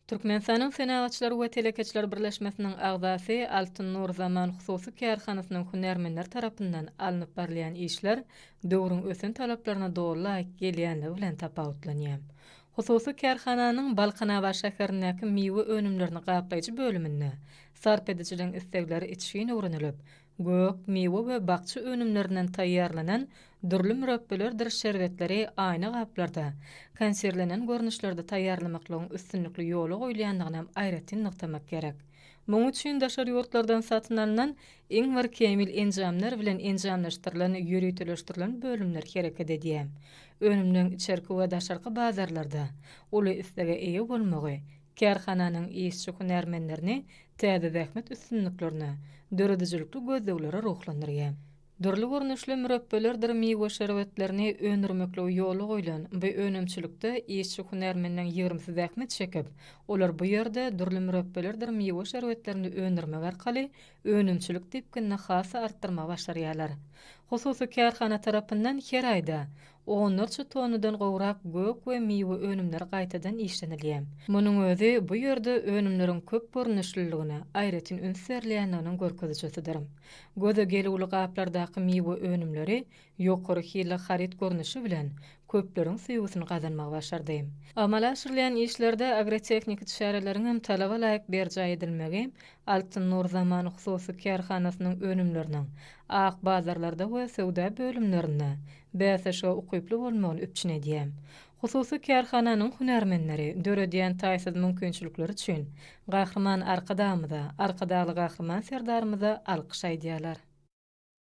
Türkmenistanyň Senagatçylar we Telekeçiler Birleşmesiniň agzasy Altyn Nur Zaman hususy kärhanasynyň hünärmenler tarapyndan alınıp barylan işler döwrüň ösen talaplaryna dogry laýyk gelýänligi bilen tapawutlanýar. Hususy kärhananyň Balkanawa şäherindäki miwe önümlerini gaplaýjy bölüminde sarp edicileň istekleri içişine öwrenilip, gök, miwe we bakçy önümlerinden taýýarlanan dürli müreppelerdir şerbetleri aýna gaplarda, konserlenen görnüşlerde taýýarlamaklaryň üstünlikli ýoly goýulýandygyna aýratyn nyktamak gerek. Muň üçin daşary ýurtlardan satyn alynan iň bir kemil enjamlar bilen enjamlaşdyrylan ýürütleşdirilen bölümler hereket edýär. Önümden içerki we daşarky bazarlarda uly istege eýe bolmagy, kärhananyň işçi hünärmenlerini täze zähmet üstünliklerini, döredijilikli gözlegleri ruhlandyrýar. Dürli görnüşli müreppelerdir miwe şerbetlerini öndürmekle ýoly goýulan bu önümçilikde işçi hünärmenden ýygyrmysy zähmet çekip, olar bu ýerde dürli müreppelerdir miwe şerbetlerini öndürmek arkaly önümçilik tipkini hasy artdyrma başarýarlar. Hususy kärhana tarapyndan her aýda 14 tonudan gowrak gök we miwe önümler gaýtadan işlenilýär. Munyň özi bu ýerde önümleriň köp görnüşliligine aýratyn ünsärleýändiginiň görkezijisidir. Göze gelýär gaplardaky miwe önümleri ýokary hili harit görnüşi bilen köpleriň süýgüsini gazanmak başardy. Amala aşyrylýan işlerde agrotechnik işareleriň hem talaba laýyk berjä edilmegi Altyn Nur Zaman hususy kärhanasynyň önümleriniň ak bazarlarda we sowda bölümlerinde bäse ukyply bolmagyny üpçün edýär. Hususy kärhananyň hünärmenleri döredýän taýsız mümkinçilikleri üçin gahrman arkadamyza, arkadaly gahrman serdarymyza alkyş aýdýarlar.